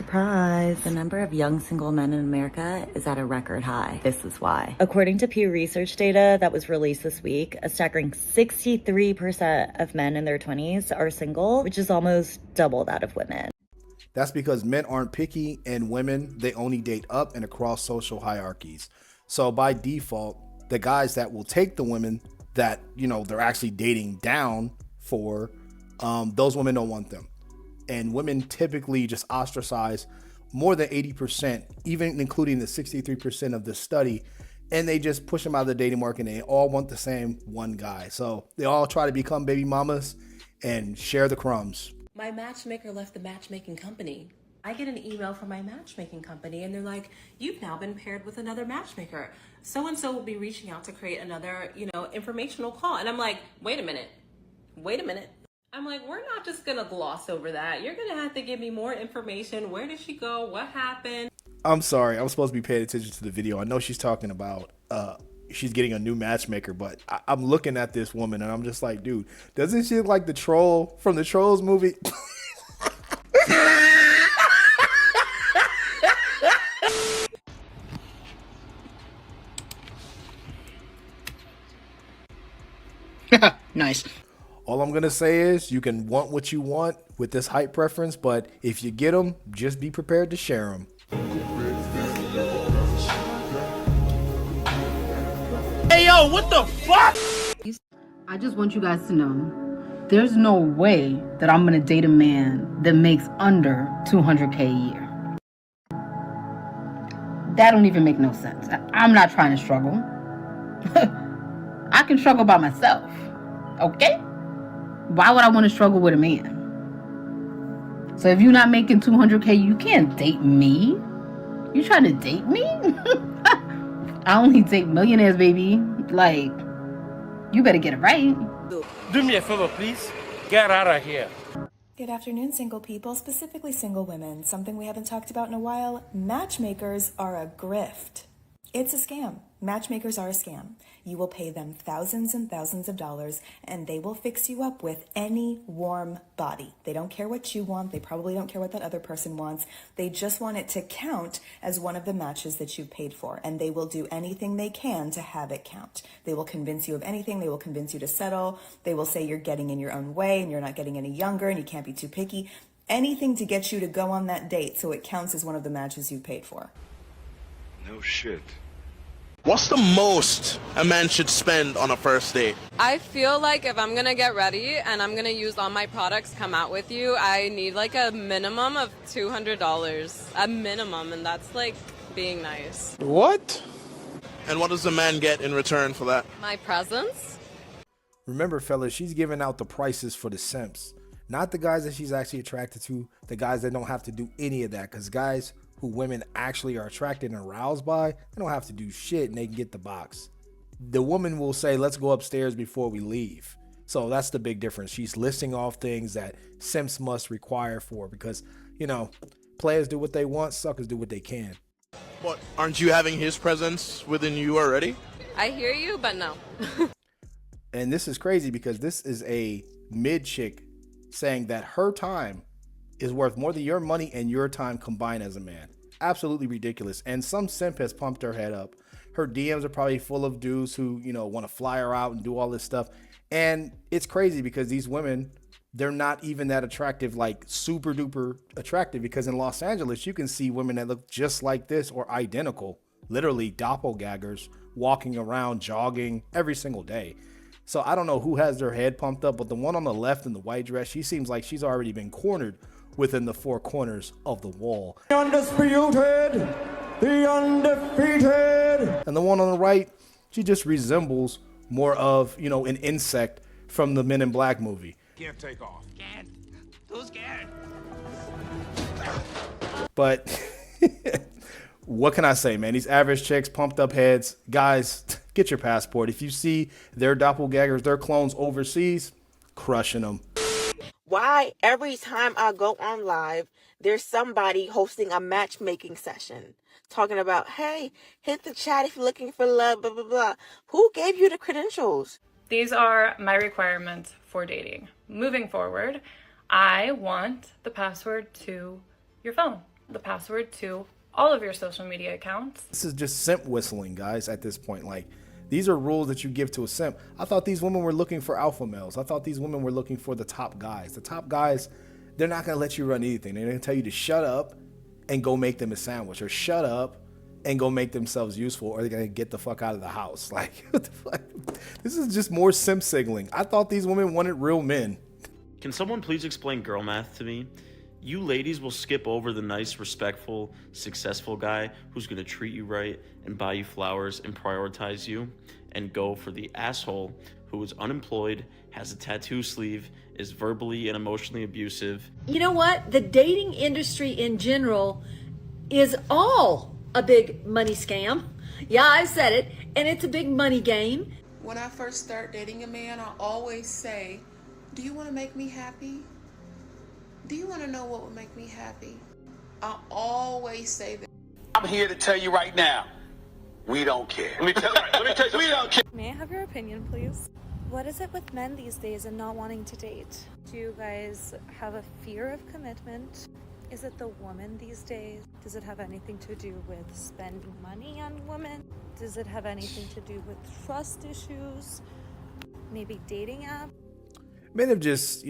surprise. The number of young single men in America is at a record high. This is why. According to Pew Research data that was released this week, a staggering 63% of men in their 20s are single, which is almost double that of women. That's because men aren't picky, and women, they only date up and across social hierarchies. So by default, the guys that will take the women that, they're actually dating down for, those women don't want them. And women typically just ostracize more than 80%, even including the 63% of the study. And they just push them out of the dating market, and they all want the same one guy. So they all try to become baby mamas and share the crumbs. My matchmaker left the matchmaking company. I get an email from my matchmaking company and they're like, you've now been paired with another matchmaker. So-and-so will be reaching out to create another, informational call. And I'm like, wait a minute. I'm like, we're not just gonna gloss over that. You're gonna have to give me more information. Where did she go? What happened? I'm sorry, I'm supposed to be paying attention to the video. I know she's talking about she's getting a new matchmaker, but I'm looking at this woman and I'm just like, dude, doesn't she look like the troll from the Trolls movie? Nice. All I'm gonna say is you can want what you want with this height preference, but if you get them, just be prepared to share them. Hey, yo, what the fuck? I just want you guys to know, there's no way that I'm gonna date a man that makes under 200K a year. That don't even make no sense. I'm not trying to struggle. I can struggle by myself, okay? Why would I want to struggle with a man? So if you're not making 200K, you can't date me. You trying to date me? I only date millionaires, baby. Like, you better get it right. Do me a favor, please. Get out of here. Good afternoon, single people, specifically single women. Something we haven't talked about in a while. Matchmakers are a grift. It's a scam. Matchmakers are a scam. You will pay them thousands and thousands of dollars and they will fix you up with any warm body. They don't care what you want. They probably don't care what that other person wants. They just want it to count as one of the matches that you've paid for, and they will do anything they can to have it count. They will convince you of anything. They will convince you to settle. They will say you're getting in your own way and you're not getting any younger and you can't be too picky. Anything to get you to go on that date so it counts as one of the matches you've paid for. No shit. What's the most a man should spend on a first date? I feel like if I'm gonna get ready and I'm gonna use all my products, come out with you, I need like a minimum of $200. A minimum, and that's like being nice. What? And what does the man get in return for that? My presence? Remember, fellas, she's giving out the prices for the simps. Not the guys that she's actually attracted to, the guys that don't have to do any of that. Because guys who women actually are attracted and aroused by, they don't have to do shit and they can get the box. The woman will say, let's go upstairs before we leave. So that's the big difference. She's listing off things that simps must require for, because, players do what they want, suckers do what they can. But aren't you having his presence within you already? I hear you, but no. And this is crazy because this is a mid chick saying that her time is worth more than your money and your time combined as a man. Absolutely ridiculous. And some simp has pumped her head up. Her DMs are probably full of dudes who, want to fly her out and do all this stuff. And it's crazy because these women, they're not even that attractive, like super duper attractive, because in Los Angeles, you can see women that look just like this or identical, literally doppelgangers walking around, jogging every single day. So I don't know who has their head pumped up, but the one on the left in the white dress, she seems like she's already been cornered within the four corners of the wall. The undisputed, the undefeated. And the one on the right, she just resembles more of, an insect from the Men in Black movie. Can't take off. Can't. Too scared. But what can I say, man? These average chicks, pumped up heads, guys, get your passport. If you see their doppelgangers, their clones overseas, crushing them. Why every time I go on live, there's somebody hosting a matchmaking session talking about, hey, hit the chat if you're looking for love, blah, blah, blah. Who gave you the credentials? These are my requirements for dating. Moving forward, I want the password to your phone. the password to all of your social media accounts. This is just simp whistling, guys, at this point. Like, these are rules that you give to a simp. I thought these women were looking for alpha males. I thought these women were looking for the top guys. The top guys, they're not going to let you run anything. They're going to tell you to shut up and go make them a sandwich, or shut up and go make themselves useful, or they're going to get the fuck out of the house. Like, what the fuck? This is just more simp signaling. I thought these women wanted real men. Can someone please explain girl math to me? You ladies will skip over the nice, respectful, successful guy who's going to treat you right and buy you flowers and prioritize you, and go for the asshole who is unemployed, has a tattoo sleeve, is verbally and emotionally abusive. You know what? The dating industry in general is all a big money scam. Yeah, I said it. And it's a big money game. When I first start dating a man, I always say, do you want to make me happy? Do you want to know what would make me happy? I always say that. I'm here to tell you right now, we don't care. Let me tell you, we don't care. May I have your opinion, please? What is it with men these days and not wanting to date? Do you guys have a fear of commitment? Is it the woman these days? Does it have anything to do with spending money on women? Does it have anything to do with trust issues? Maybe dating app? Men have just,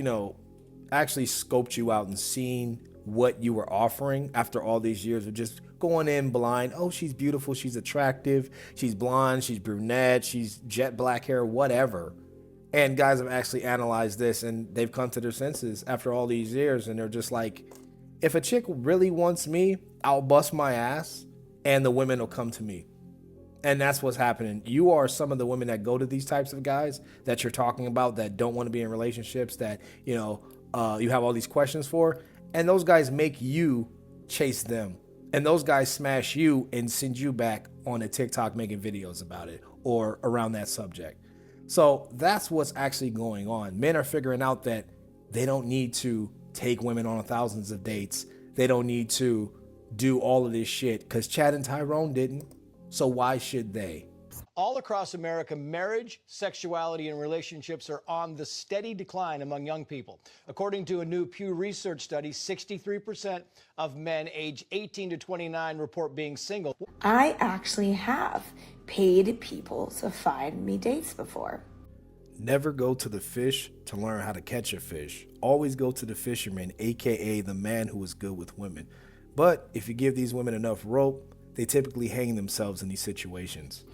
actually scoped you out and seen what you were offering after all these years of just going in blind. Oh, she's beautiful, she's attractive, she's blonde, she's brunette, she's jet black hair, whatever. And guys have actually analyzed this, and they've come to their senses after all these years, and they're just like, if a chick really wants me, I'll bust my ass and the women will come to me. And that's what's happening. You are some of the women that go to these types of guys that you're talking about, that don't want to be in relationships, that, you have all these questions for. And those guys make you chase them. And those guys smash you and send you back on a TikTok making videos about it or around that subject. So that's what's actually going on. Men are figuring out that they don't need to take women on thousands of dates. They don't need to do all of this shit because Chad and Tyrone didn't. So why should they? All across America, marriage, sexuality, and relationships are on the steady decline among young people. According to a new Pew Research study, 63% of men age 18 to 29 report being single. I actually have paid people to find me dates before. Never go to the fish to learn how to catch a fish. Always go to the fisherman, aka the man who is good with women. But if you give these women enough rope, they typically hang themselves in these situations.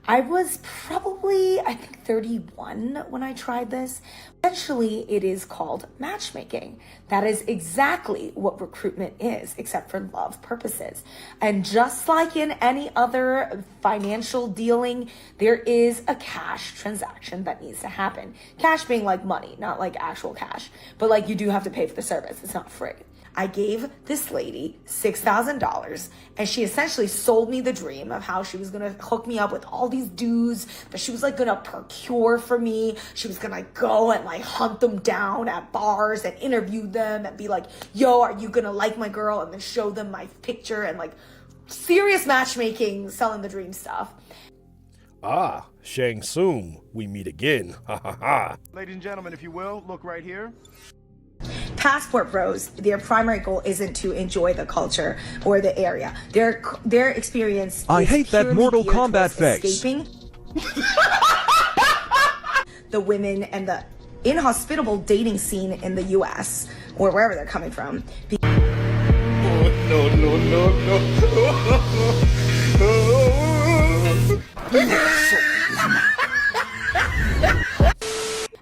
I was probably, 31 when I tried this. Essentially, it is called matchmaking. That is exactly what recruitment is, except for love purposes. And just like in any other financial dealing, there is a cash transaction that needs to happen. Cash being like money, not like actual cash, but like you do have to pay for the service. It's not free. I gave this lady $6,000 and she essentially sold me the dream of how she was gonna hook me up with all these dudes that she was like gonna procure for me. She was gonna go and like hunt them down at bars and interview them and be like, yo, are you gonna like my girl? And then show them my picture and like serious matchmaking, selling the dream stuff. Ah, Shang Tsung, we meet again. Ha ha ha. Ladies and gentlemen, if you will, look right here. Passport bros, their primary goal isn't to enjoy the culture or the area. Their experience I is hate that purely Mortal geared Kombat towards face. escaping the women and the inhospitable dating scene in the US or wherever they're coming from.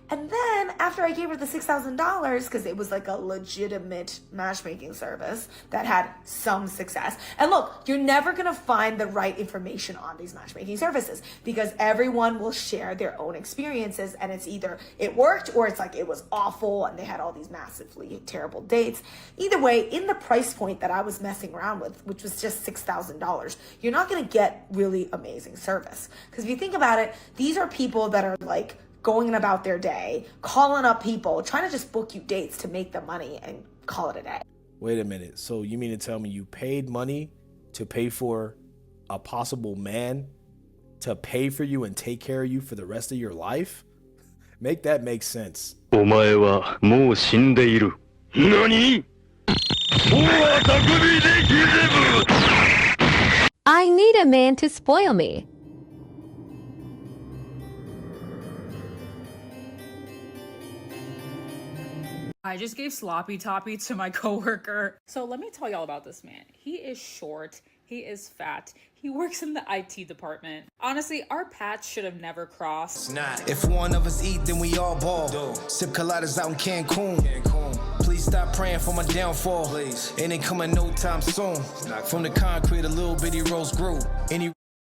And then after I gave her the $6,000, because it was like a legitimate matchmaking service that had some success. And look, you're never going to find the right information on these matchmaking services because everyone will share their own experiences and it's either it worked or it's like it was awful and they had all these massively terrible dates. Either way, in the price point that I was messing around with, which was just $6,000, you're not going to get really amazing service. Because if you think about it, these are people that are like going about their day, calling up people, trying to just book you dates to make the money and call it a day. Wait a minute. So you mean to tell me you paid money to pay for a possible man to pay for you and take care of you for the rest of your life? Make that make sense. お前はもう死んでいる。何? I need a man to spoil me. I just gave sloppy toppy to my coworker. So let me tell y'all about this man. He is short. He is fat. He works in the IT department. Honestly, our paths should have never crossed. If one of us eat, then we all ball. Sip coladas out in Cancun. Please stop praying for my downfall. It ain't coming no time soon. From the concrete, a little bitty rose grew. Any